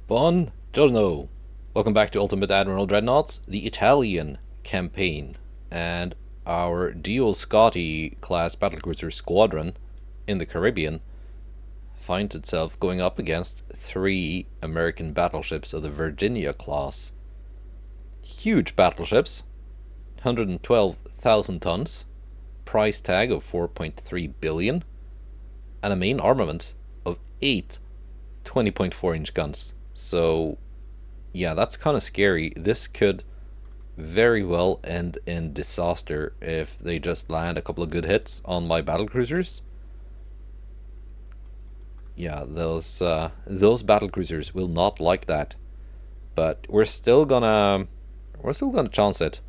Buongiorno! Welcome back to Ultimate Admiral Dreadnoughts, the Italian campaign, and our Gio Scotti class battlecruiser squadron in the Caribbean finds itself going up against 3 American battleships of the Virginia class. Huge battleships, 112,000 tons, price tag of 4.3 billion, and a main armament of 8 20.4-inch guns. So yeah, that's kind of scary. This could very well end in disaster if they just land a couple of good hits on my battlecruisers. Yeah, those battlecruisers will not like that. But we're still gonna chance it,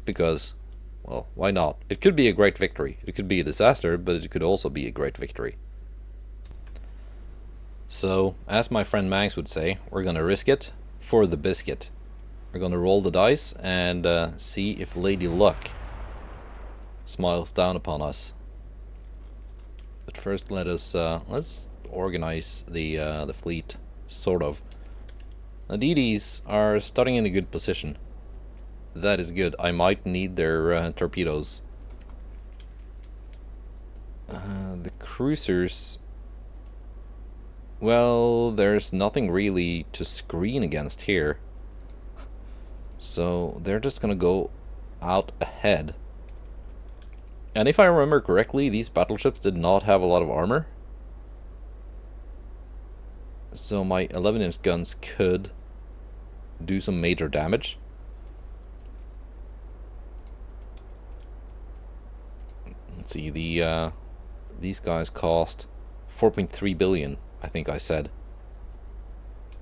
because, well, why not? It could be a great victory. It could be a disaster, but it could also be a great victory. So, as my friend Max would say, we're gonna risk it for the biscuit. We're gonna roll the dice and see if Lady Luck smiles down upon us. But first, let's organize the fleet, sort of. The DDs are starting in a good position. That is good. I might need their torpedoes. The cruisers, well, there's nothing really to screen against here. So they're just gonna go out ahead. And if I remember correctly, these battleships did not have a lot of armor. So my 11-inch guns could do some major damage. Let's see, these guys cost 4.3 billion, I think I said.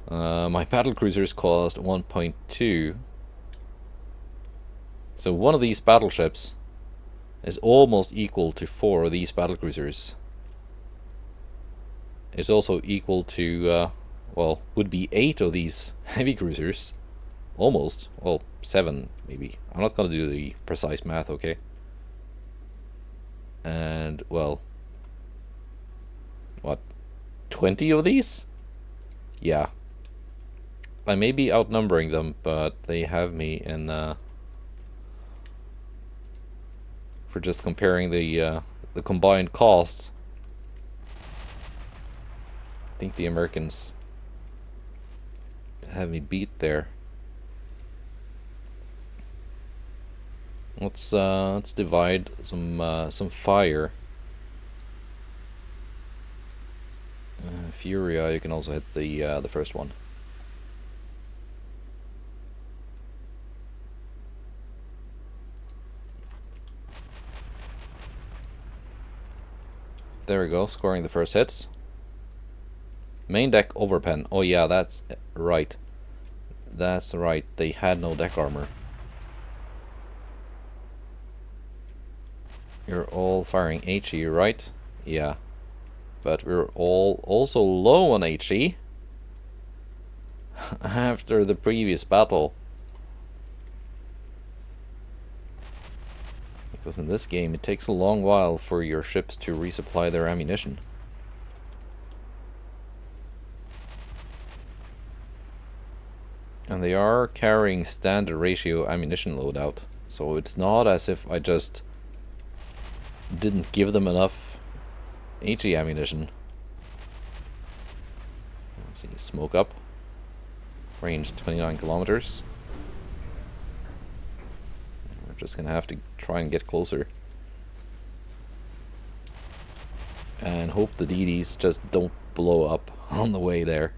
My battlecruisers cost 1.2. So one of these battleships is almost equal to 4 of these battlecruisers. It's also equal to, well, would be 8 of these heavy cruisers. Almost. Well, 7 maybe. I'm not gonna do the precise math, okay? And, well, what, 20 of these? Yeah. I may be outnumbering them, but they have me in, for just comparing the combined costs. I think the Americans have me beat there. Let's divide some fire. Furia, you can also hit the first one. There we go, scoring the first hits. Main deck overpen. Oh yeah, that's right. That's right. They had no deck armor. You're all firing HE, right? Yeah. But we're all also low on HE after the previous battle. Because in this game it takes a long while for your ships to resupply their ammunition. And they are carrying standard ratio ammunition loadout, so it's not as if I just didn't give them enough HE ammunition. Let's see, smoke up. Range 29 kilometers. We're just gonna have to try and get closer. And hope the DDs just don't blow up on the way there.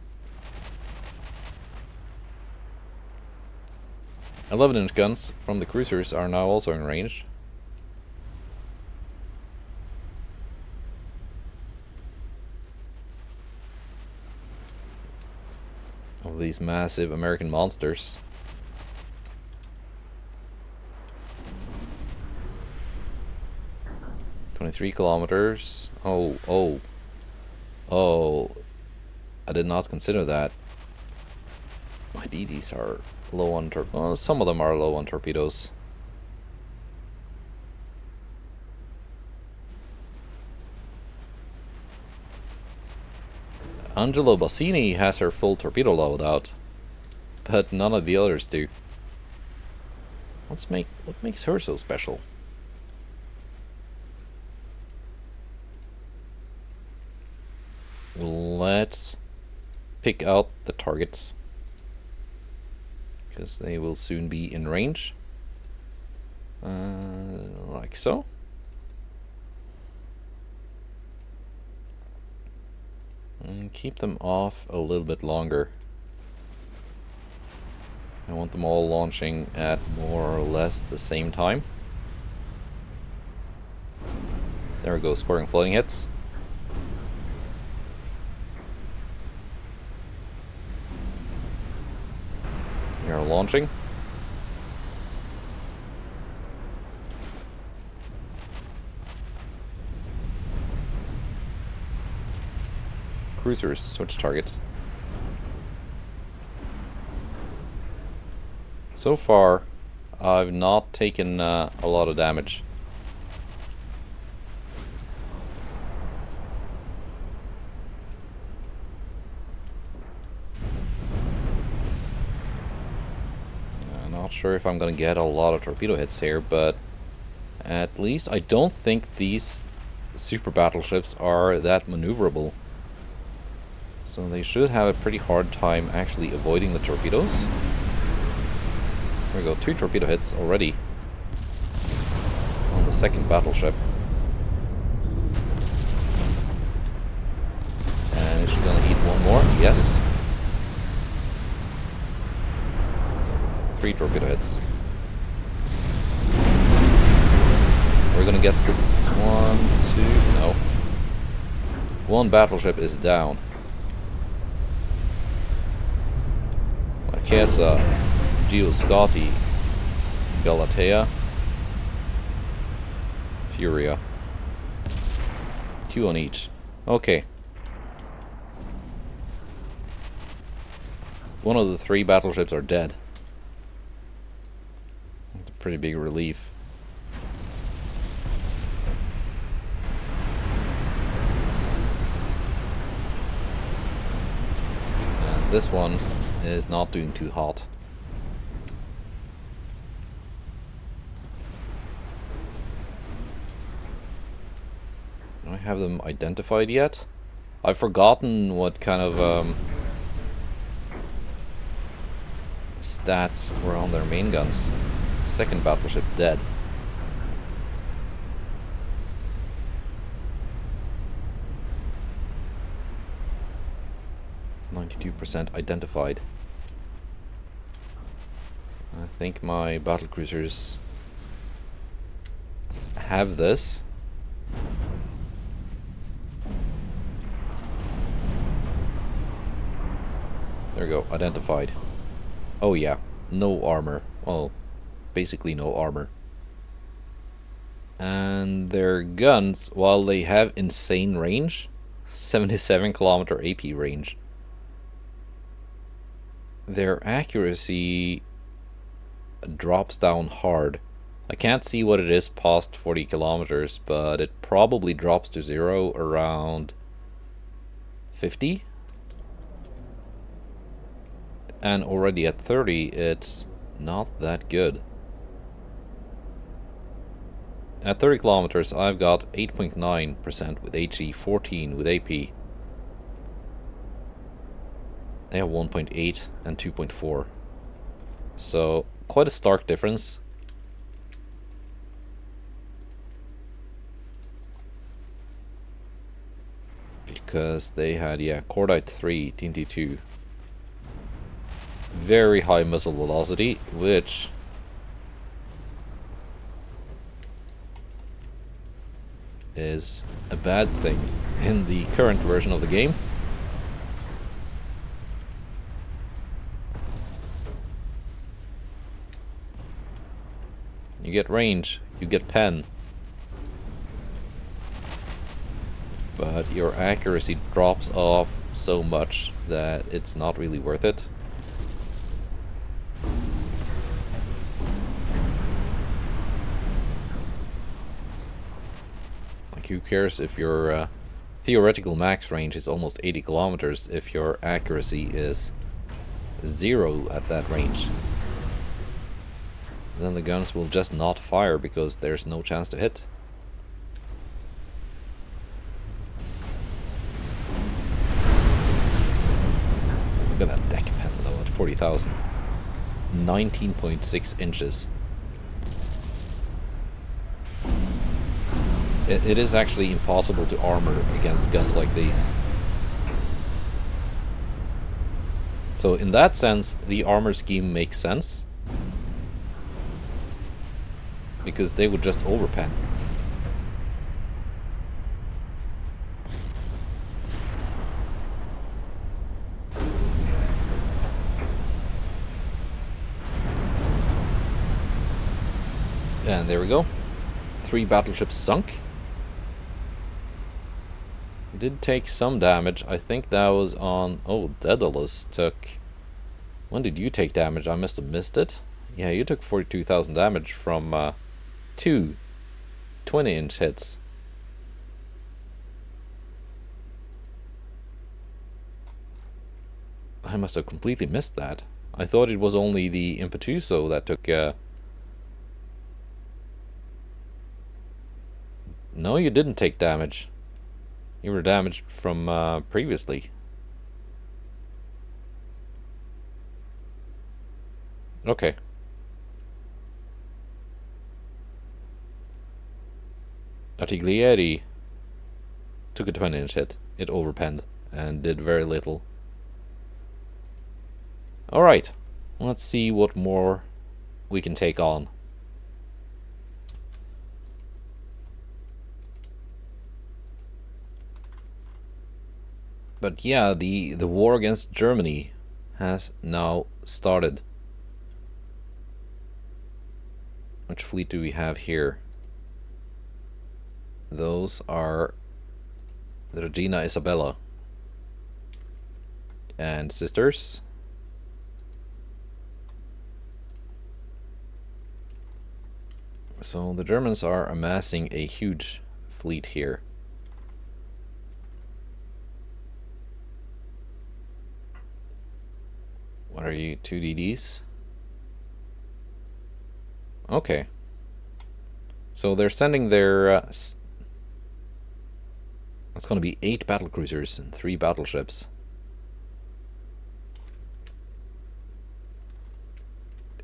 11-inch guns from the cruisers are now also in range. Of these massive American monsters. "23 kilometers. Oh. I did not consider that. My DDs are low on well, some of them are low on torpedoes. Angelo Bassini has her full torpedo loadout, but none of the others do. What makes her so special? Let's pick out the targets, because they will soon be in range. Like so. And keep them off a little bit longer. I want them all launching at more or less the same time. There we go, scoring floating hits. We are launching. Cruisers, switch target. So far, I've not taken a lot of damage. I'm not sure if I'm gonna get a lot of torpedo hits here, but at least I don't think these super battleships are that maneuverable. So they should have a pretty hard time actually avoiding the torpedoes. There we go, 2 torpedo hits already on the second battleship. And is she gonna eat one more? Yes. 3 torpedo hits. We're gonna get this 1, 2, no. 1 battleship is down. Marquesa, Gio Scotti, Galatea, Furia. 2 on each. Okay. One of the 3 battleships are dead. That's a pretty big relief. And this one is not doing too hot. Do I have them identified yet? I've forgotten what kind of stats were on their main guns. Second battleship dead. %, identified. I think my battlecruisers have this. There we go, identified. Oh yeah, no armor. Well, basically no armor. And their guns, while they have insane range, 77km AP range, their accuracy drops down hard. I can't see what it is past 40 kilometers, but it probably drops to 0 around 50. And already at 30, it's not that good. At 30 kilometers, I've got 8.9% with HE, 14 with AP. They have 1.8 and 2.4. So, quite a stark difference. Because they had, yeah, Cordite 3, TNT 2. Very high missile velocity, which is a bad thing in the current version of the game. You get range, you get pen, but your accuracy drops off so much that it's not really worth it. Like, who cares if your theoretical max range is almost 80 kilometers if your accuracy is 0 at that range. Then the guns will just not fire because there's no chance to hit. Look at that deck pen though at 40,000. 19.6 inches. It is actually impossible to armor against guns like these. So in that sense, the armor scheme makes sense. Because they would just overpen. And there we go. 3 battleships sunk. Did take some damage. I think that was on... Oh, Daedalus took... When did you take damage? I must have missed it. Yeah, you took 42,000 damage from 2 20-inch hits. I must have completely missed that. I thought it was only the Impetuoso that took... No, you didn't take damage. You were damaged from previously. Okay. Artiglieri took a 20-inch hit. It overpenned and did very little. Alright, let's see what more we can take on. But yeah, the war against Germany has now started. Which fleet do we have here? Those are the Regina Isabella and sisters. So the Germans are amassing a huge fleet here. What are you, 2 DDs? Okay. So they're sending their... it's going to be 8 battlecruisers and 3 battleships.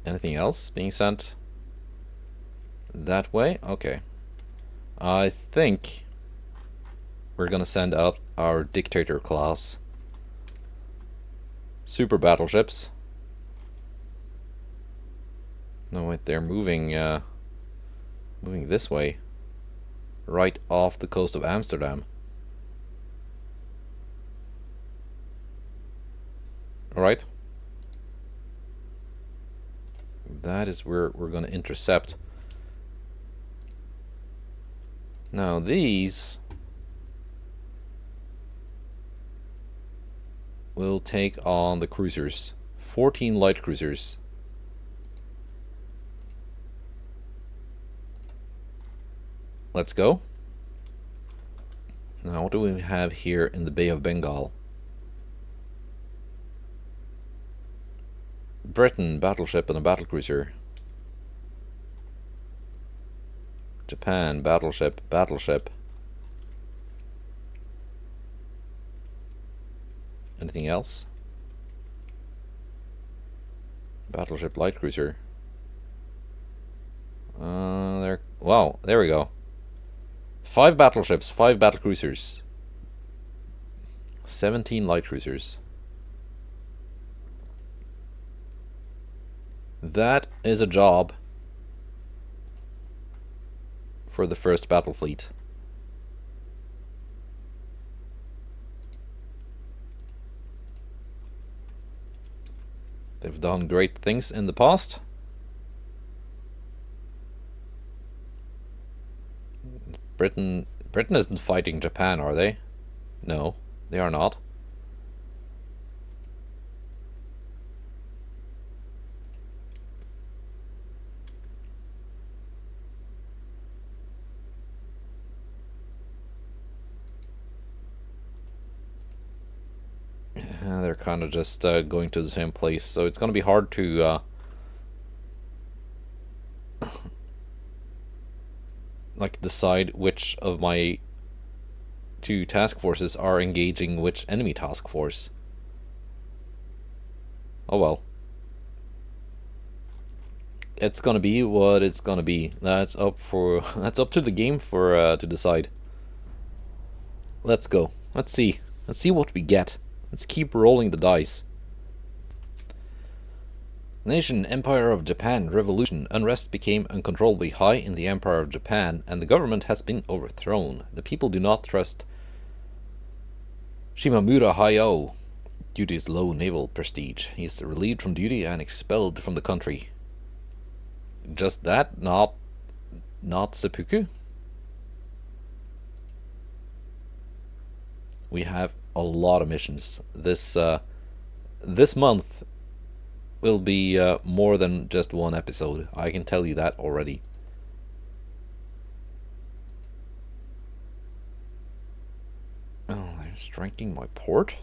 Anything else being sent that way? Okay. I think we're going to send out our dictator class super battleships. No, wait, they're moving moving this way, right off the coast of Amsterdam. Alright. That is where we're going to intercept. Now these will take on the cruisers. 14 light cruisers. Let's go. Now what do we have here in the Bay of Bengal? Britain, battleship and a battlecruiser. Japan, battleship, battleship. Anything else? Battleship, light cruiser. There. Wow, there we go. 5 battleships, 5 battlecruisers, 17 light cruisers. That is a job for the first battle fleet. They've done great things in the past. Britain isn't fighting Japan, are they? No, they are not. kind of just going to the same place, so it's going to be hard to like decide which of my two task forces are engaging which enemy task force. Oh well. It's gonna be what it's gonna be. That's up to the game for to decide. Let's go. Let's see what we get. Let's keep rolling the dice. Nation, Empire of Japan, Revolution. Unrest became uncontrollably high in the Empire of Japan, and the government has been overthrown. The people do not trust Shimamura Hayao due to his low naval prestige. He is relieved from duty and expelled from the country. Just that? Not seppuku? We have a lot of missions. This month will be more than just one episode. I can tell you that already. Oh, they're striking my port?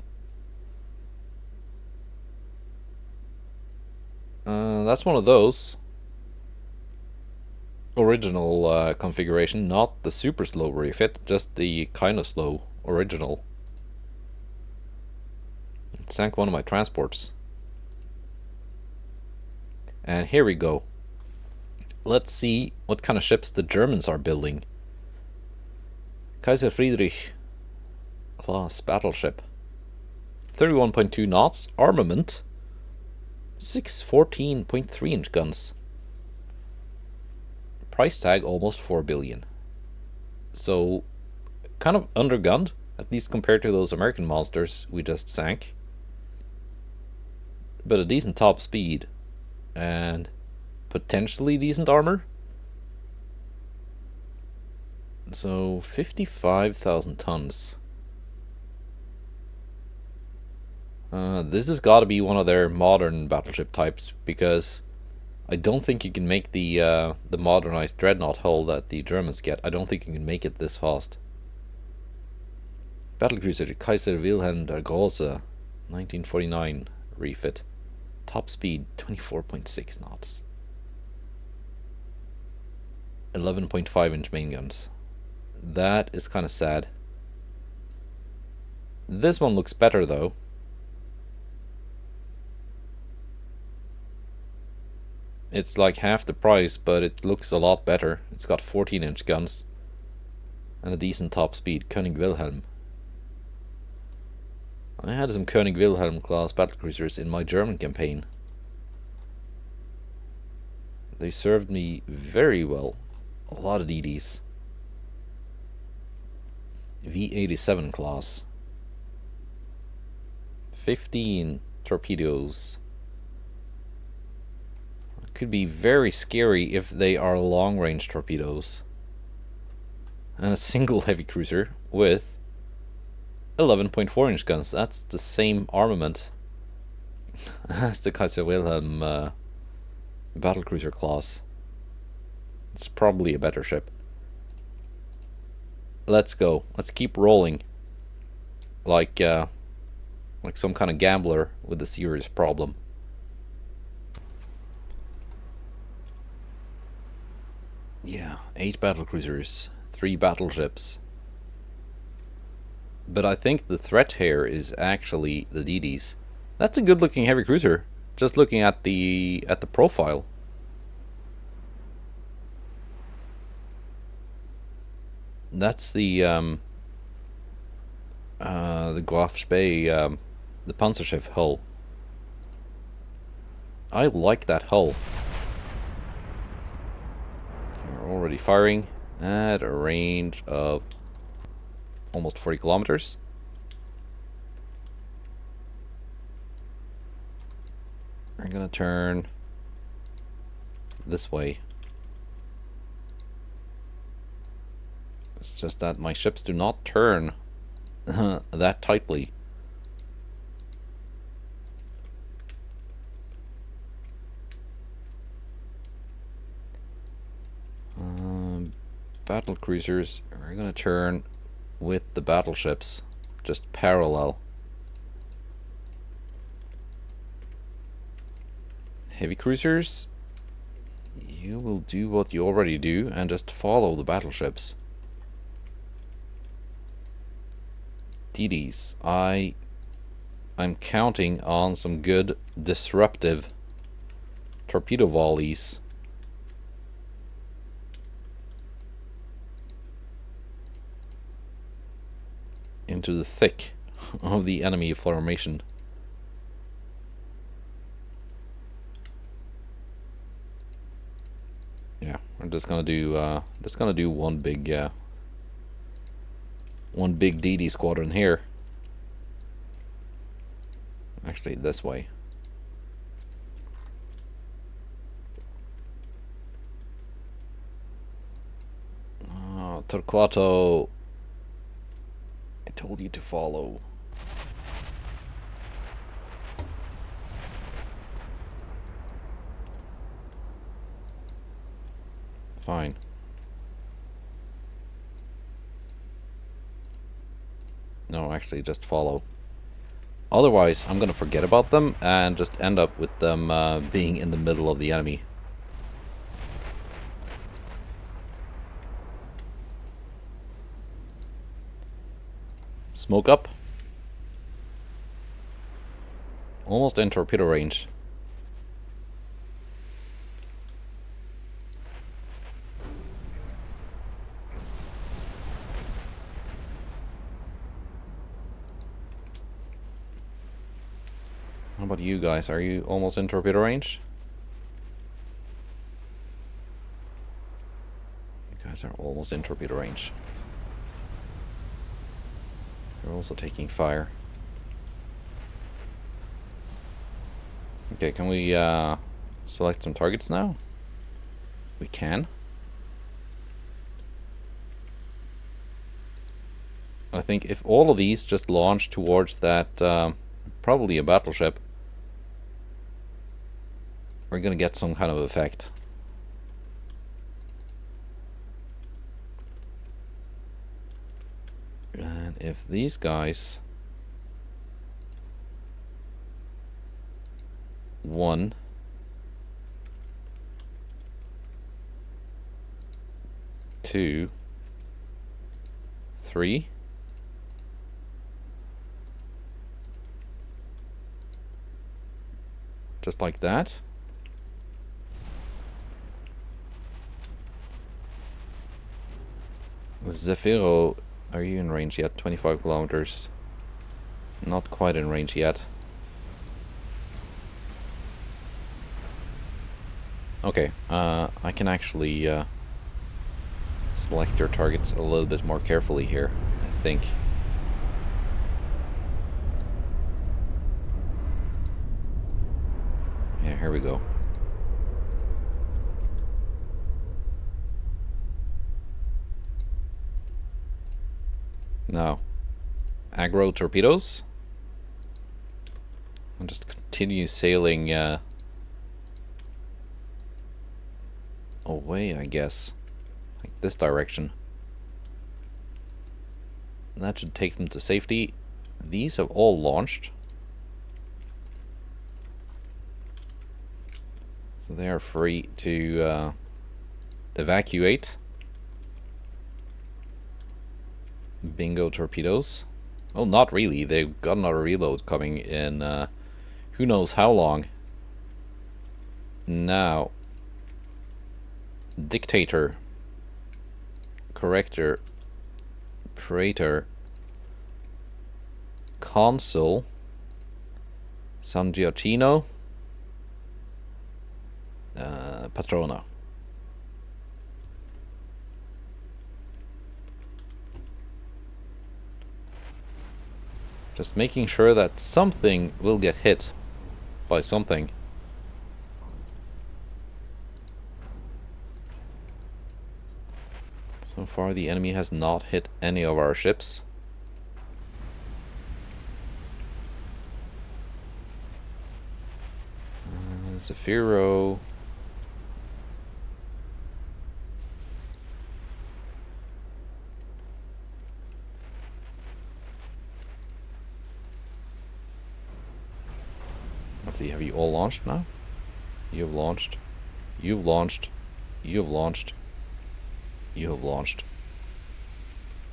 That's one of those. Original configuration, not the super slow refit, just the kind of slow original. It sank one of my transports. And here we go. Let's see what kind of ships the Germans are building. Kaiser Friedrich class battleship. 31.2 knots, armament, 6 14.3-inch guns. Price tag almost 4 billion. So, kind of undergunned, at least compared to those American monsters we just sank. But a decent top speed. And potentially decent armor. So 55,000 tons. This has got to be one of their modern battleship types, because I don't think you can make the modernized dreadnought hull that the Germans get. I don't think you can make it this fast. Battlecruiser Kaiser Wilhelm der Große, 1949 refit. Top speed 24.6 knots. 11.5-inch main guns. That is kind of sad. This one looks better though. It's like half the price, but it looks a lot better. It's got 14-inch guns and a decent top speed. König Wilhelm. I had some König Wilhelm class battlecruisers in my German campaign. They served me very well. A lot of DDs. V87 class. 15 torpedoes. Could be very scary if they are long-range torpedoes. And a single heavy cruiser with 11.4-inch guns. That's the same armament as the Kaiser Wilhelm battlecruiser class. It's probably a better ship. Let's go. Let's keep rolling. Like some kind of gambler with a serious problem. Yeah, 8 battlecruisers, 3 battleships. But I think the threat here is actually the DDs. That's a good looking heavy cruiser, just looking at the profile. That's the Graf Spee, the Panzerschiff hull. I like that hull. We're already firing at a range of almost 40 kilometers. We're gonna turn this way. It's just that my ships do not turn that tightly. Battle cruisers, we're gonna turn with the battleships, just parallel. Heavy cruisers, you will do what you already do and just follow the battleships. DDs, I'm counting on some good disruptive torpedo volleys. Into the thick of the enemy formation. Yeah, I'm just gonna do one big DD squadron here. Actually, this way. Torquato, I told you to follow. Fine. No, actually, just follow. Otherwise, I'm gonna forget about them and just end up with them being in the middle of the enemy. Smoke up. Almost in torpedo range. How about you guys? Are you almost in torpedo range? You guys are almost in torpedo range. You're also taking fire. Okay, can we select some targets now? We can. I think if all of these just launch towards that, probably a battleship, we're gonna get some kind of effect. And if these guys 1, 2, 3, just like that. Zafiro, are you in range yet? 25 kilometers. Not quite in range yet. Okay, I can actually select your targets a little bit more carefully here, I think. Yeah, here we go. Now, aggro torpedoes. I'll just continue sailing away, I guess. Like this direction. That should take them to safety. These have all launched. So they are free to evacuate. Bingo torpedoes. Oh, not really. They've got another reload coming in who knows how long. Now, Dictator, Corrector, Praetor, Consul, San Giacchino, Patrona. Just making sure that something will get hit by something. So far the enemy has not hit any of our ships. Zafiro. Let's see, have you all launched now? You've launched. You've launched. You've launched. You have launched.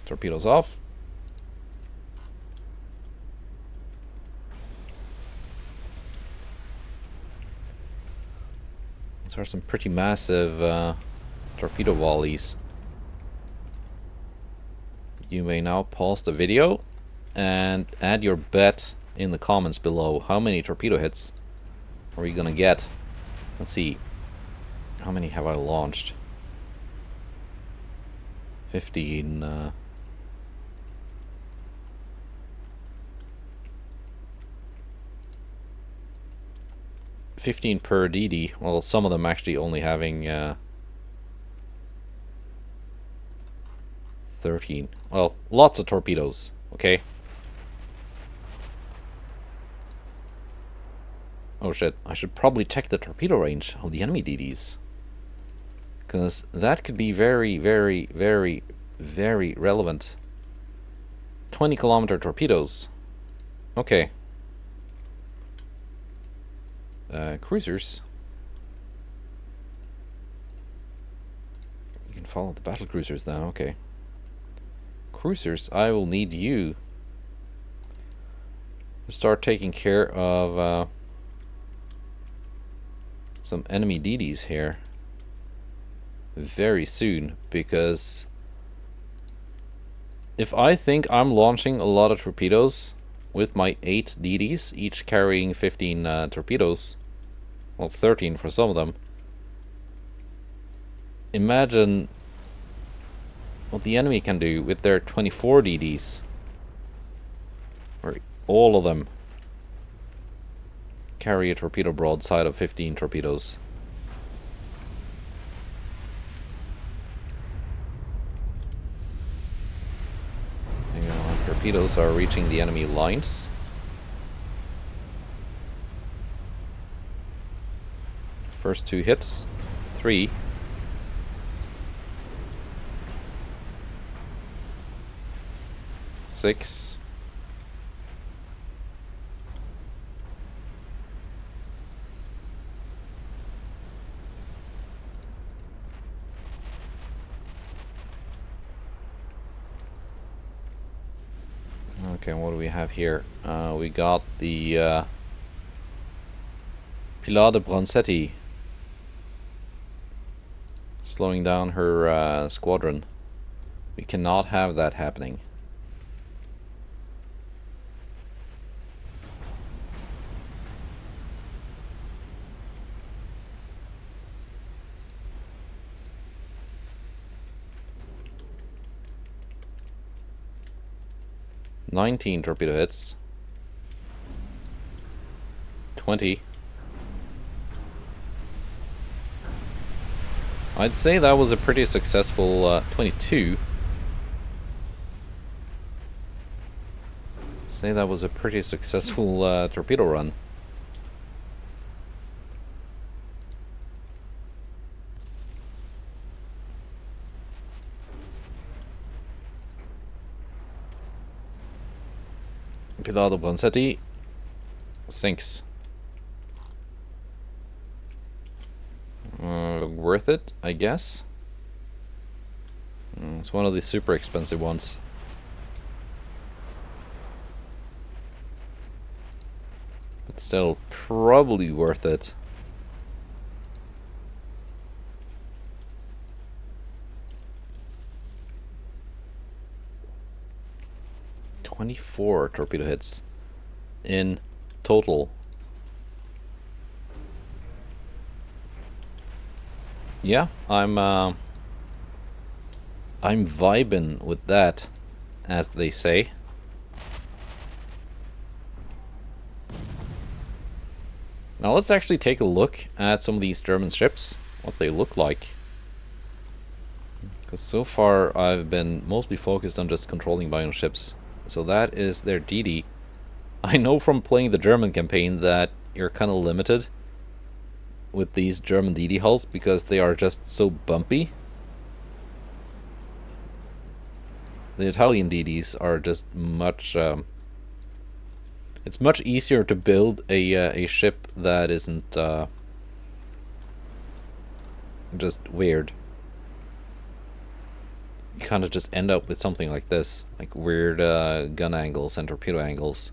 Torpedoes off. These are some pretty massive torpedo volleys. You may now pause the video and add your bet in the comments below. How many torpedo hits are we gonna get? Let's see. How many have I launched? 15. 15 per DD. Well, some of them actually only having 13. Well, lots of torpedoes, okay? Oh shit, I should probably check the torpedo range of the enemy DDs. Because that could be very, very, very, very relevant. 20-kilometer torpedoes. Okay. Cruisers. You can follow the battlecruisers then, okay. Cruisers, I will need you to start taking care of some enemy DDs here very soon, because if I think I'm launching a lot of torpedoes with my 8 DDs, each carrying 15 torpedoes, well 13 for some of them, imagine what the enemy can do with their 24 DDs, or all of them carry a torpedo broadside of 15 torpedoes. Torpedoes are reaching the enemy lines. First 2 hits. 3. Six. Okay, what do we have here? We got the Pilar de Bronzetti slowing down her squadron. We cannot have that happening. "19 torpedo hits. 20. I'd say that was a pretty successful 22. Say that was a pretty successful torpedo run. Pilar de Bronzetti sinks. Worth it, I guess. It's one of the super expensive ones. But still, probably worth it. "24 torpedo hits in total." Yeah, I'm vibing with that, as they say. Now let's actually take a look at some of these German ships, what they look like. Because so far I've been mostly focused on just controlling my own ships. So that is their DD. I know from playing the German campaign that you're kind of limited with these German DD hulls because they are just so bumpy. The Italian DDs are just much... it's much easier to build a ship that isn't just weird. You kind of just end up with something like this, like weird gun angles and torpedo angles,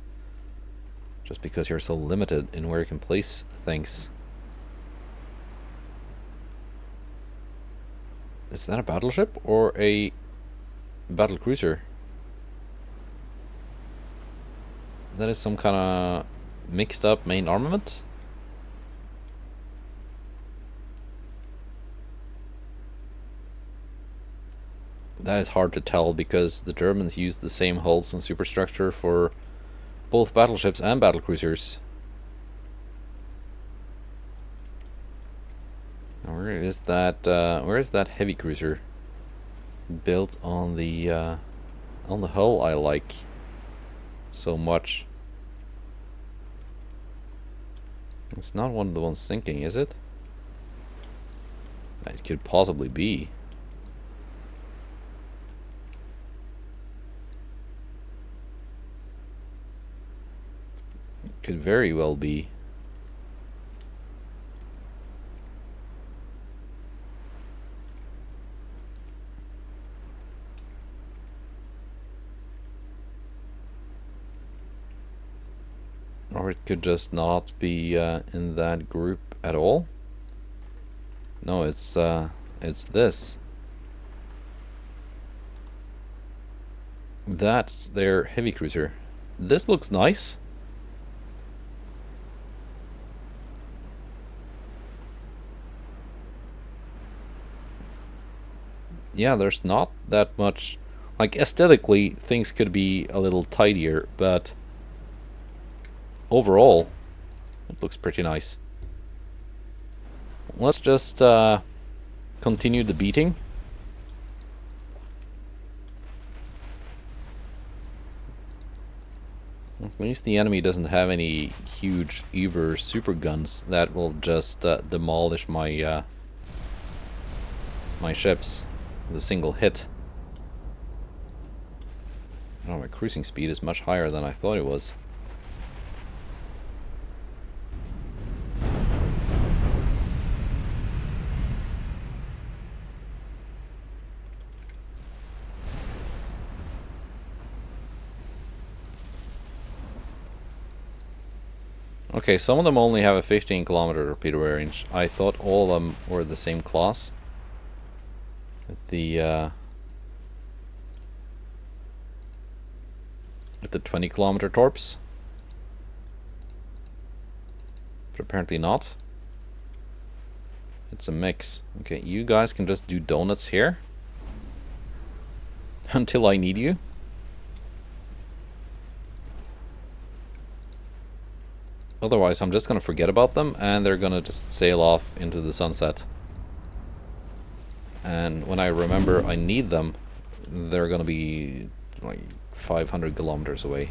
just because you're so limited in where you can place things. Is that a battleship or a battlecruiser? That is some kind of mixed up main armament. That is hard to tell because the Germans used the same hulls and superstructure for both battleships and battlecruisers. Where is that heavy cruiser built on the hull I like so much? It's not one of the ones sinking, is it? It could possibly be. It could very well be. Or it could just not be in that group at all. No, it's this. That's their heavy cruiser. This looks nice. Yeah, there's not that much. Like, aesthetically, things could be a little tidier, but overall, it looks pretty nice. Let's just continue the beating. At least the enemy doesn't have any huge Uber super guns that will just demolish my my ships with a single hit. Oh, my cruising speed is much higher than I thought it was. Okay, some of them only have a 15-kilometer torpedo range. I thought all of them were the same class. With the 20-kilometer torps. But apparently not. It's a mix. Okay, you guys can just do donuts here. Until I need you. Otherwise, I'm just gonna forget about them, and they're gonna just sail off into the sunset. And when I remember I need them, they're gonna be like 500 kilometers away.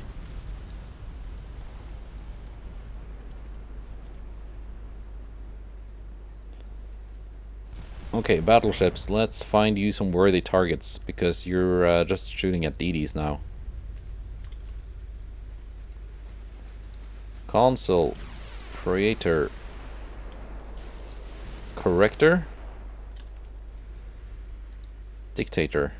Okay, battleships, let's find you some worthy targets, because you're just shooting at DDs now. Console, creator, corrector, dictator.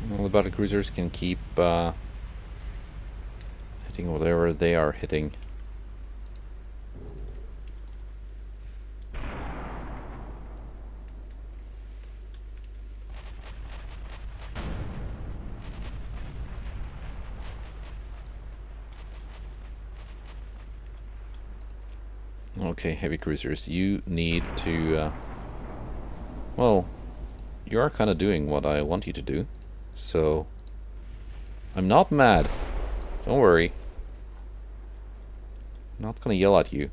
Well, the battlecruisers can keep hitting whatever they are hitting. Okay, heavy cruisers, you need to well, you are kind of doing what I want you to do, so I'm not mad. Don't worry. I'm not gonna yell at you.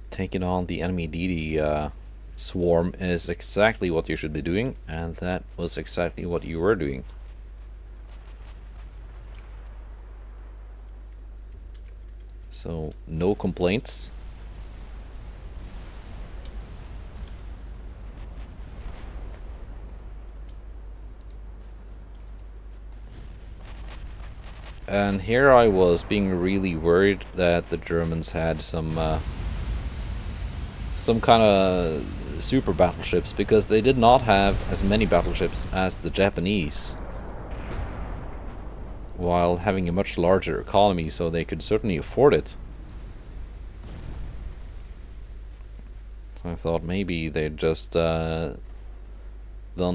Taking on the enemy DD swarm is exactly what you should be doing, and that was exactly what you were doing. So, no complaints. And here I was being really worried that the Germans had some kind of super battleships, because they did not have as many battleships as the Japanese, while having a much larger economy, so they could certainly afford it. So I thought maybe they'd just done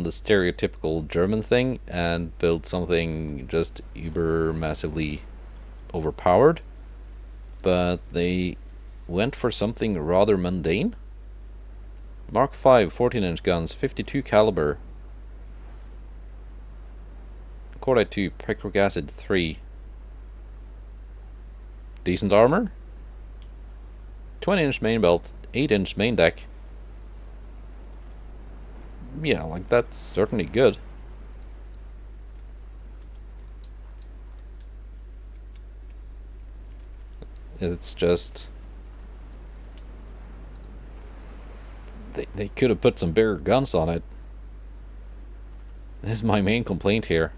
the stereotypical German thing and built something just uber massively overpowered, but they went for something rather mundane. Mark V 14-inch guns, 52 caliber. Cordite 2, Picric Acid 3. Decent armor. 20-inch main belt, 8-inch main deck. Yeah, like, that's certainly good. It's just... They could have put some bigger guns on it. This is my main complaint here.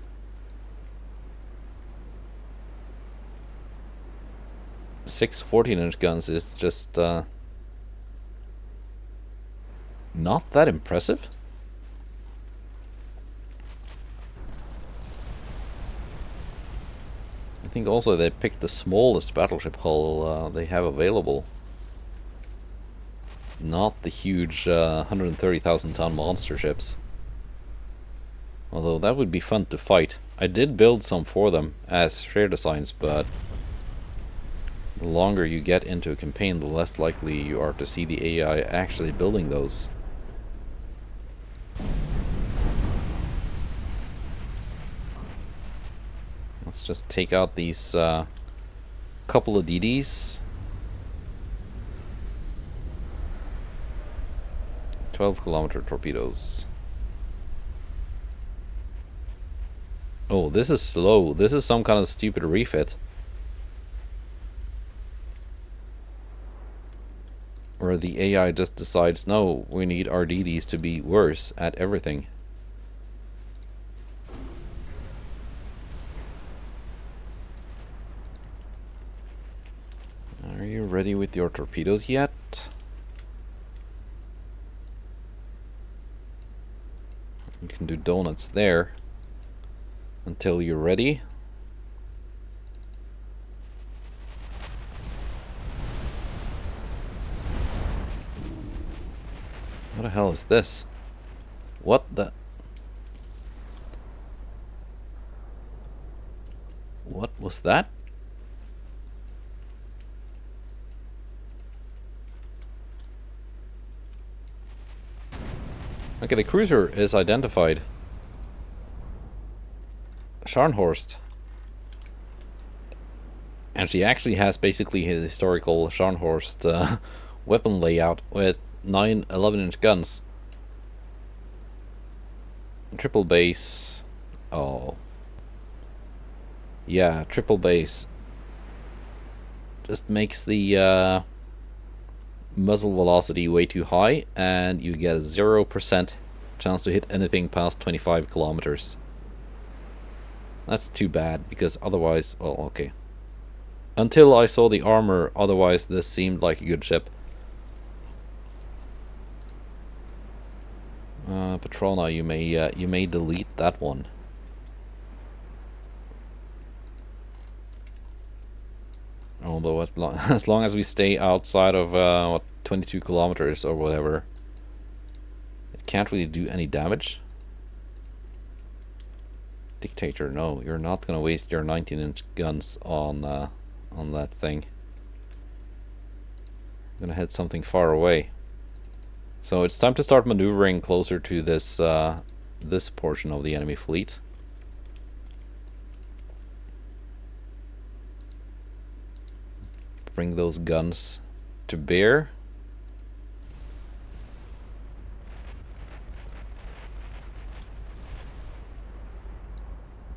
Six 14-inch guns is just not that impressive. I think also they picked the smallest battleship hull they have available. Not the huge 130,000 ton monster ships. Although that would be fun to fight. I did build some for them as share designs, but the longer you get into a campaign, the less likely you are to see the AI actually building those. Let's just take out these couple of DDs. 12-kilometer torpedoes. Oh, this is slow. This is some kind of stupid refit. Where the AI just decides, no, we need our DDs to be worse at everything. Are you ready with your torpedoes yet? You can do donuts there until you're ready. What the hell is this? What the... What was that? Okay, the cruiser is identified. Scharnhorst. And she actually has basically his historical Scharnhorst weapon layout with 9 11-inch guns. Triple base. Oh. Yeah, triple base. Just makes the muzzle velocity way too high, and you get a 0% chance to hit anything past 25 kilometers. That's too bad, because otherwise, well, okay. Until I saw the armor, otherwise this seemed like a good ship. Petrona, you may delete that one. Although as long as we stay outside of what, 22 kilometers or whatever, it can't really do any damage. Dictator, no, you're not gonna waste your 19-inch guns on that thing. I'm gonna head something far away. So it's time to start maneuvering closer to this this portion of the enemy fleet. Bring those guns to bear.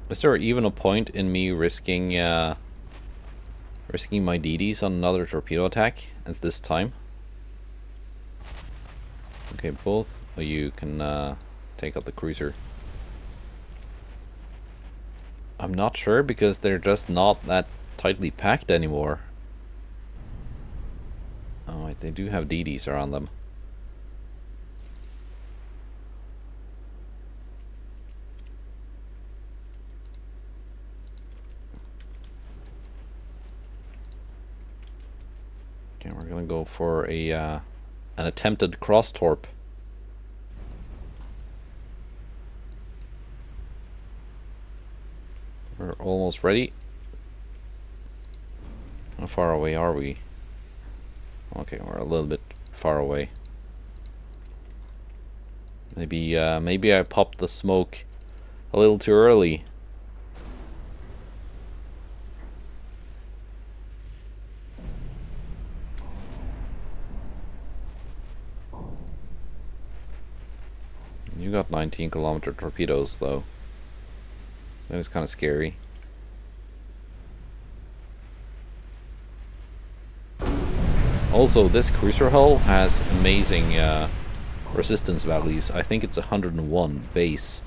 Is there even a point in me risking my DDs on another torpedo attack at this time? Okay, both of you can take out the cruiser. I'm not sure because they're just not that tightly packed anymore. Oh wait, they do have DDs around them. Okay, we're gonna go for a an attempted cross torp. We're almost ready. How far away are we? Okay, we're a little bit far away. Maybe I popped the smoke a little too early. You got 19-kilometer torpedoes, though. That was kind of scary. Also, this cruiser hull has amazing resistance values. I think it's 101 base.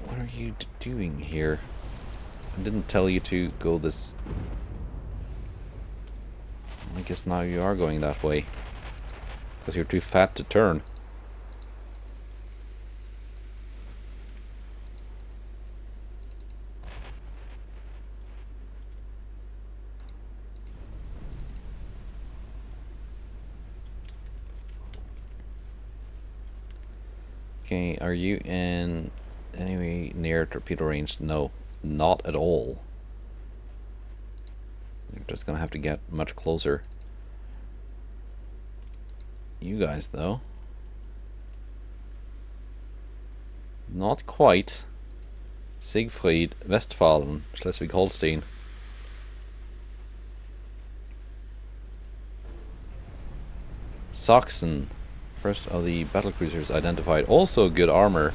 What are you doing here? I didn't tell you to go this... I guess now you are going that way. Because you're too fat to turn. Okay, are you in any near torpedo range? No, not at all. You're just gonna have to get much closer. You guys, though. Not quite. Siegfried, Westfalen, Schleswig-Holstein. Sachsen, first of the battlecruisers identified. Also good armor.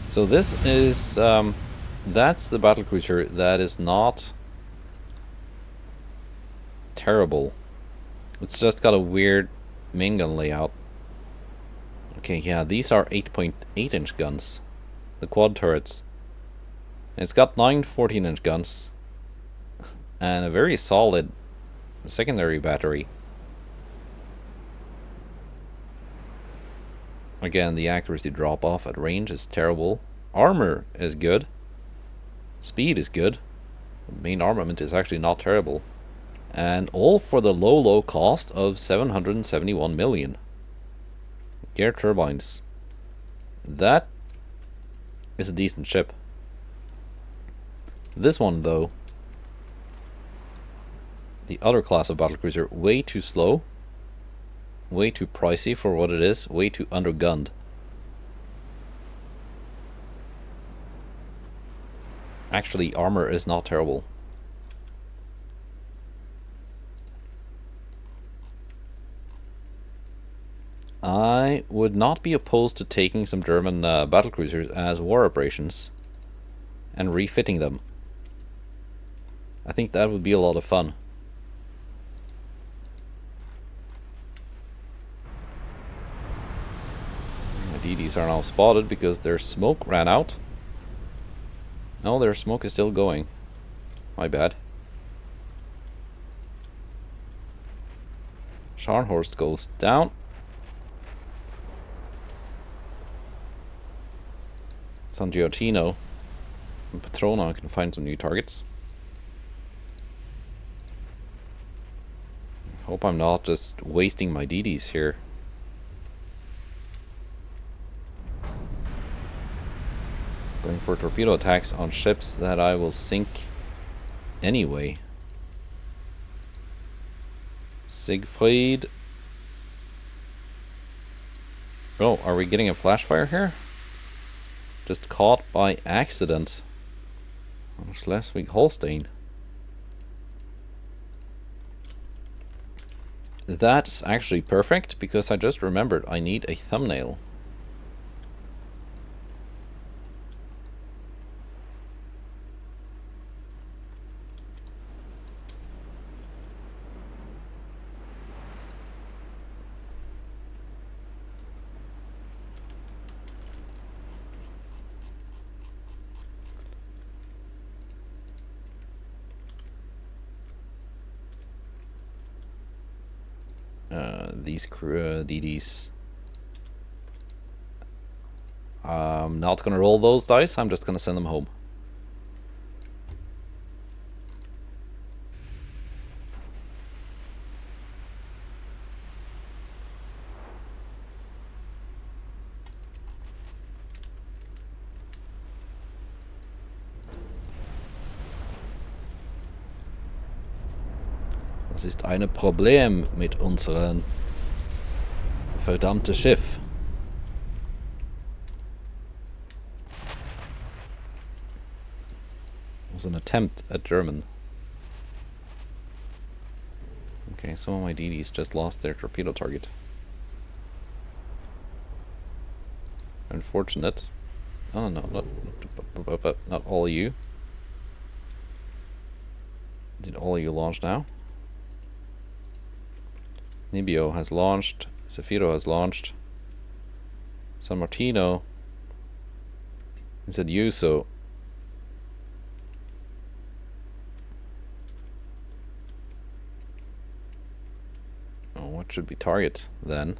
So this is, that's the battlecruiser that is not terrible. It's just got a weird main gun layout. Okay, yeah, these are 8.8 inch guns. The quad turrets. It's got 9 14-inch guns. And a very solid secondary battery. Again, the accuracy drop off at range is terrible. Armor is good. Speed is good. The main armament is actually not terrible. And all for the low cost of 771 million. Gear turbines. That is a decent ship. This one, though, the other class of battlecruiser, way too slow, way too pricey for what it is, way too undergunned. Actually, armor is not terrible. I would not be opposed to taking some German battlecruisers as war operations and refitting them. I think that would be a lot of fun. My DDs are now spotted because their smoke ran out. No, their smoke is still going. My bad. Scharnhorst goes down. San Giottino and Patrona can find some new targets. Hope I'm not just wasting my DDs here. Going for torpedo attacks on ships that I will sink anyway. Siegfried. Oh, are we getting a flash fire here? Just caught by accident on Schleswig-Holstein. That's actually perfect because I just remembered I need a thumbnail. These DDs. I'm not gonna roll those dice, I'm just gonna send them home. Das ist ein Problem mit unserem verdammten Schiff. It was an attempt at German. Okay, some of my DDs just lost their torpedo target. Unfortunate. Oh no, not all of you. Did all of you launch now? Nibio has launched. Zafiro has launched. San Martino. He said Yuso. Oh, what should we target then?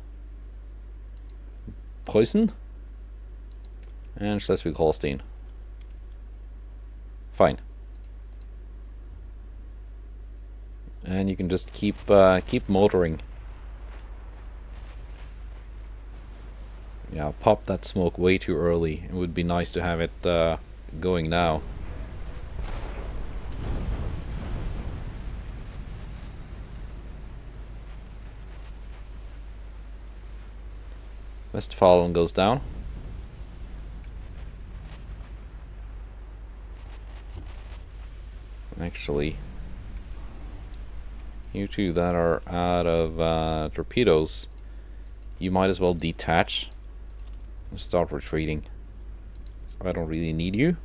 Preußen? And Schleswig-Holstein. Fine. And you can just keep motoring. Yeah, pop that smoke way too early. It would be nice to have it going now. Westfalen goes down. Actually, you two that are out of torpedoes, you might as well detach and start retreating. So I don't really need you.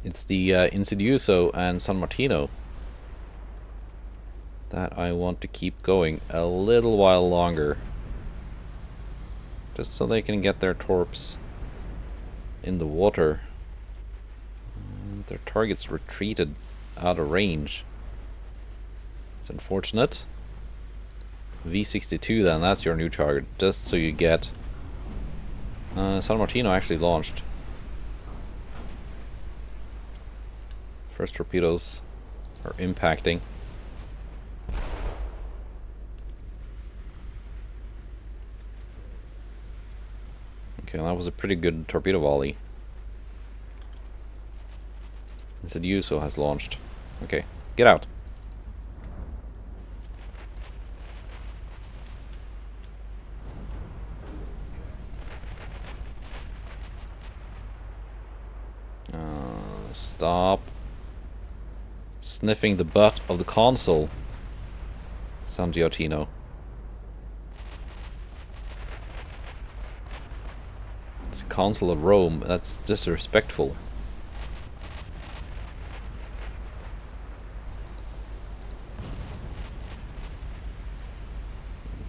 It's the Insidioso and San Martino that I want to keep going a little while longer. Just so they can get their torps in the water. Their targets retreated out of range. It's unfortunate. V62 then, that's your new target, just so you get... San Martino actually launched. First torpedoes are impacting. Okay, that was a pretty good torpedo volley. Instead Yuso has launched. Okay, get out. Stop sniffing the butt of the consul, San Giottino. It's a consul of Rome. That's disrespectful.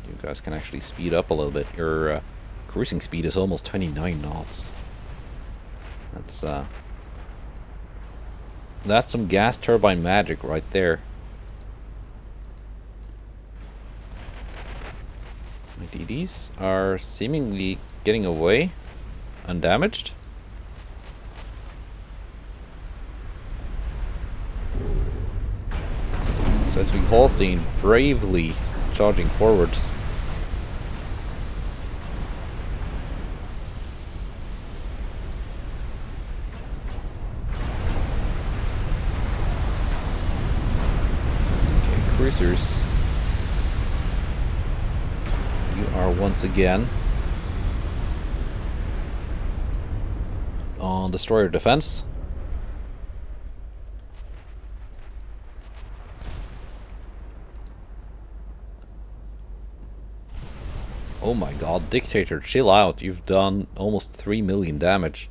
You guys can actually speed up a little bit. Your cruising speed is almost 29 knots. That's some gas turbine magic right there. My DDs are seemingly getting away undamaged. Schleswig-Holstein bravely charging forwards. Cruisers, you are once again on destroyer defense. Oh my god, Dictator, chill out. You've done almost 3 million damage.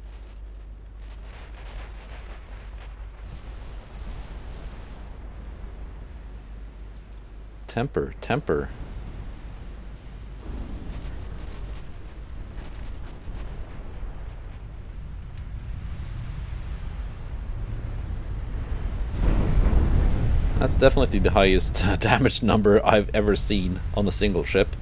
Temper. That's definitely the highest damage number I've ever seen on a single ship.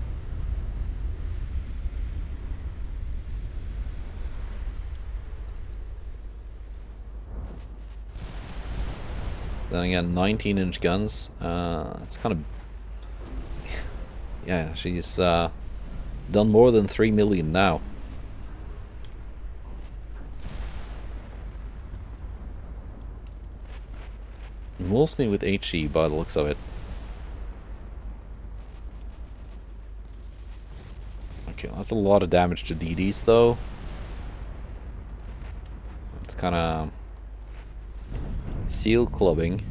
Then again, 19-inch guns. It's kind of... yeah, she's done more than 3 million now. Mostly with HE by the looks of it. Okay, that's a lot of damage to DDs though. It's kind of seal clubbing.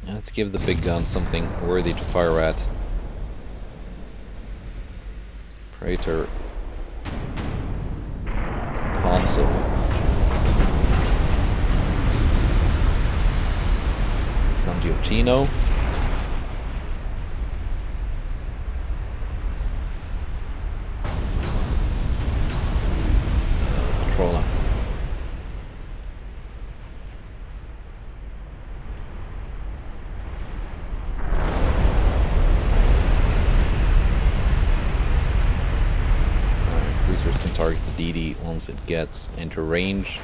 Let's give the big gun something worthy to fire at. Praetor console. San Giochino. Patrola. Cruisers can target the DD once it gets into range.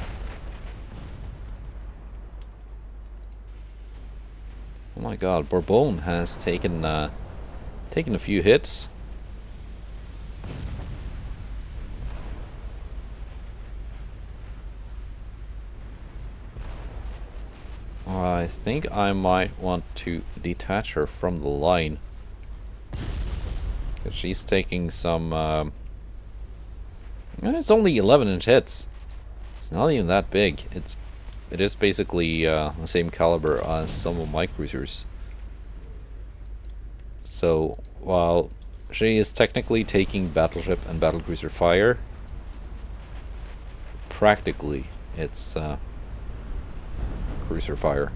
Oh my god, Bourbon has taken a few hits. I think I might want to detach her from the line, because she's taking some it's only 11-inch hits. It's not even that big. It is basically the same caliber as some of my cruisers. So while she is technically taking battleship and battlecruiser fire, practically it's cruiser fire.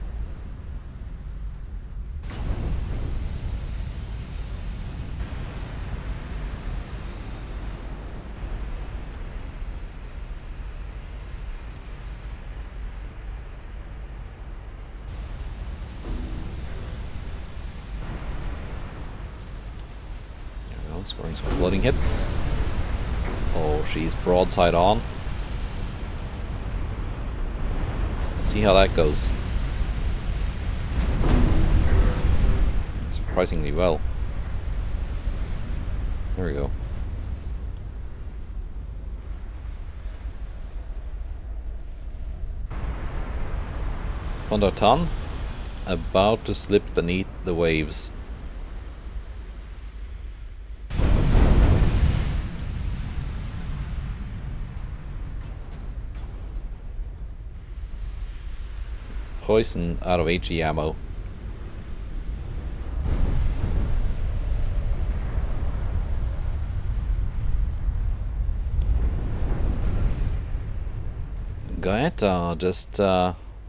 Scoring some flooding hits. Oh, she's broadside on. Let's see how that goes. Surprisingly well. There we go. Fondatan about to slip beneath the waves. Poison out of HE ammo. Gaeta just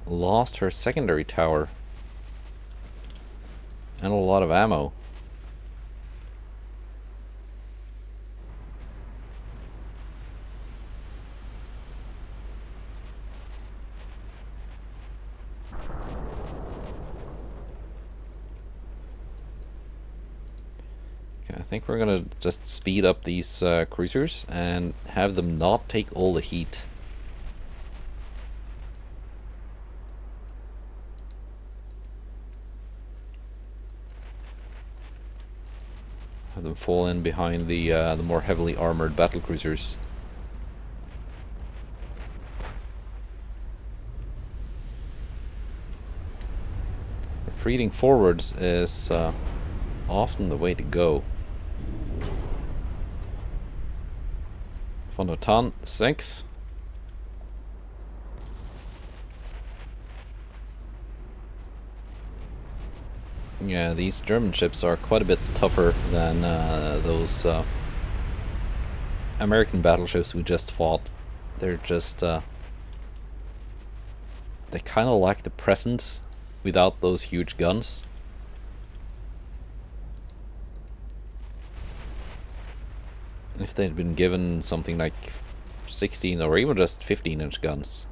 lost her secondary tower and a lot of ammo. I think we're gonna just speed up these cruisers and have them not take all the heat. Have them fall in behind the more heavily armored battlecruisers. Retreating forwards is often the way to go. Fondatan 6. Yeah, these German ships are quite a bit tougher than those American battleships we just fought. They're just they kind of lack the presence without those huge guns. If they'd been given something like 16 or even just 15-inch guns,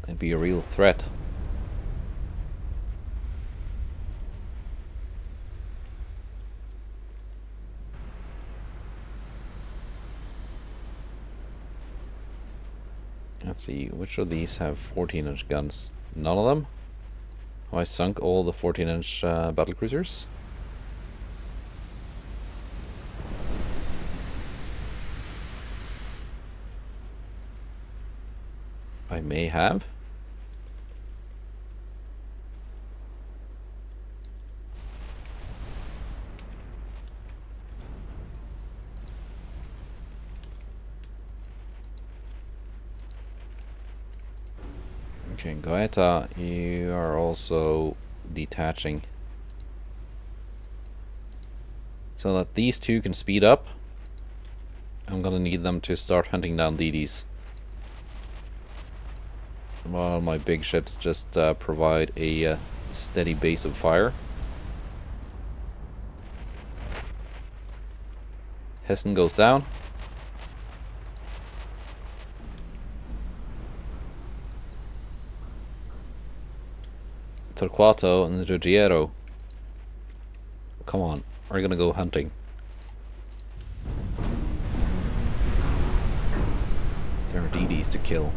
it'd be a real threat. Let's see, which of these have 14-inch guns? None of them? Have I sunk all the 14-inch battlecruisers? I may have. Okay, Gaeta, you are also detaching. So that these two can speed up, I'm gonna need them to start hunting down DDs. While my big ships just provide a steady base of fire. Hessen goes down. Torquato and Ruggiero. Come on, we're gonna go hunting. There are DDs to kill.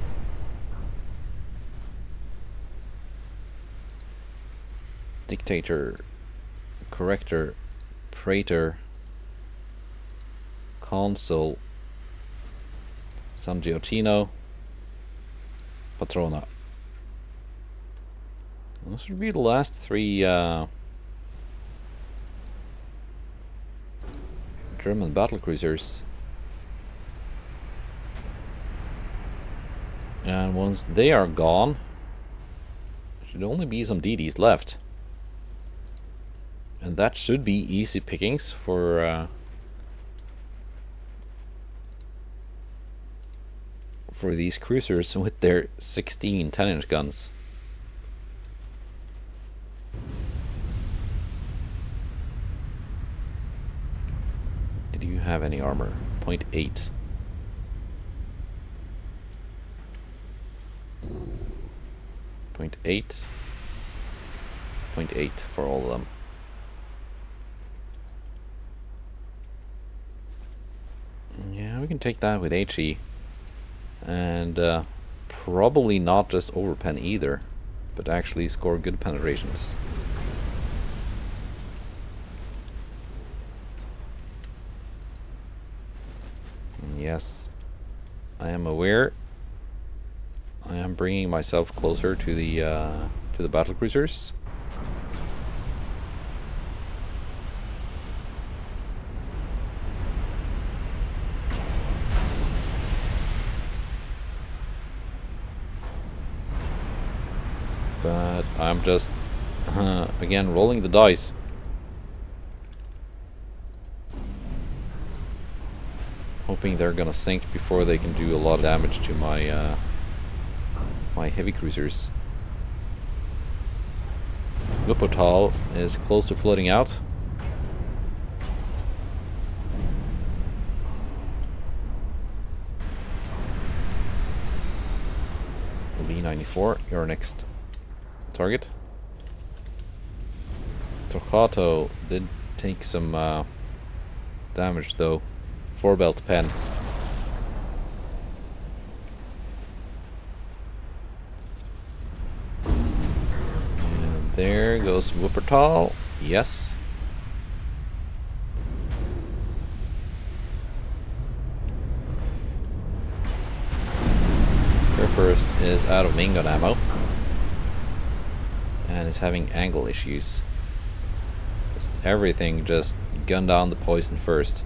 Dictator, Corrector, Praetor, Consul, San Giottino, Patrona. Those would be the last three German battlecruisers. And once they are gone, there should only be some DDs left. And that should be easy pickings for these cruisers with their 16 10-inch guns. Did you have any armor? 0.8. 0.8. 0.8 for all of them. Yeah, we can take that with HE. And probably not just overpen either, but actually score good penetrations. Yes, I am aware. I am bringing myself closer to the battlecruisers. But I'm just again rolling the dice. Hoping they're gonna sink before they can do a lot of damage to my my heavy cruisers. Wuppertal is close to flooding out. B-94, your next target. Torquato did take some damage though. 4-belt pen. And there goes Wuppertal. Yes. Their first is out of main gun ammo and is having angle issues. Just everything just gun down the poison first.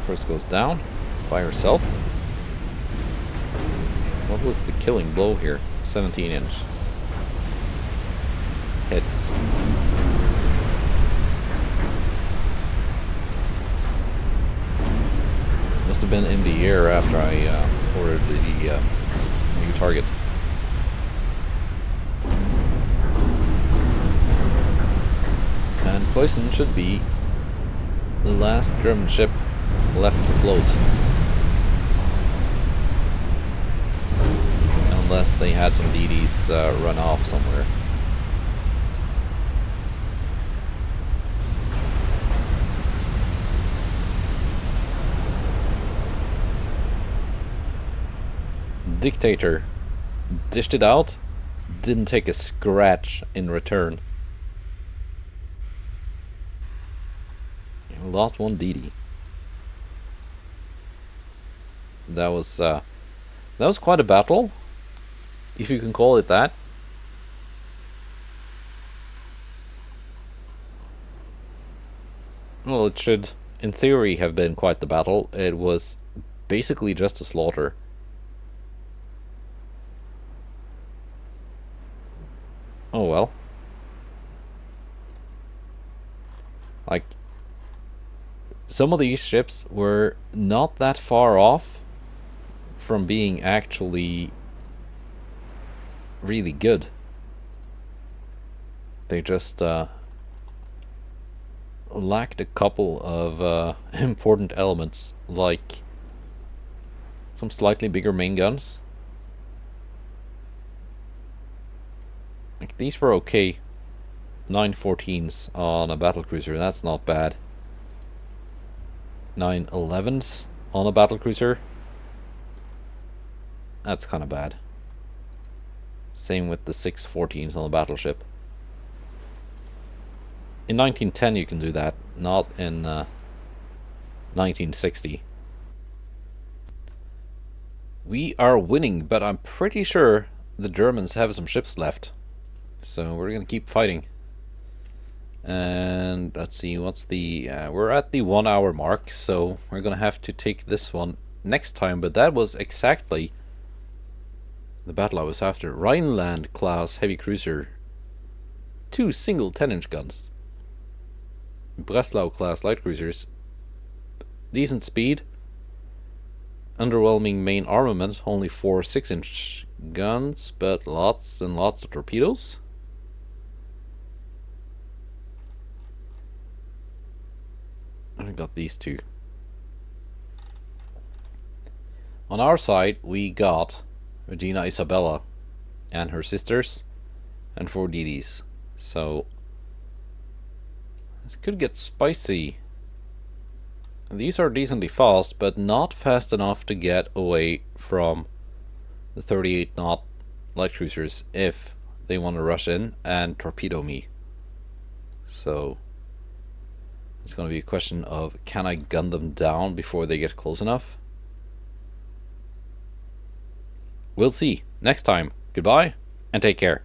First goes down by herself. What was the killing blow here? 17-inch. Hits. Must have been in the air after I ordered the new target. And Poison should be the last German ship left afloat. Unless they had some DDs run off somewhere. Dictator dished it out, didn't take a scratch in return. Lost one DD. That was quite a battle, if you can call it that. Well, it should, in theory, have been quite the battle. It was basically just a slaughter. Oh well. Like, some of these ships were not that far off from being actually really good. They just lacked a couple of important elements, like some slightly bigger main guns. Like, these were okay. 914s on a battlecruiser, that's not bad. 911s on a battlecruiser, that's kind of bad. Same with the 614s on a battleship. In 1910 you can do that, not in 1960. We are winning, but I'm pretty sure the Germans have some ships left. So we're gonna keep fighting. And let's see, what's the... we're at the 1 hour mark, so we're gonna have to take this one next time. But that was exactly the battle I was after. Rhineland class heavy cruiser. 2 single 10-inch guns. Breslau class light cruisers. Decent speed. Underwhelming main armament. Only 4 6-inch guns, but lots and lots of torpedoes. I got these two. On our side, we got Regina Isabella and her sisters and 4 DDs. So this could get spicy. These are decently fast, but not fast enough to get away from the 38 knot light cruisers if they want to rush in and torpedo me. So it's going to be a question of, can I gun them down before they get close enough? We'll see next time. Goodbye and take care.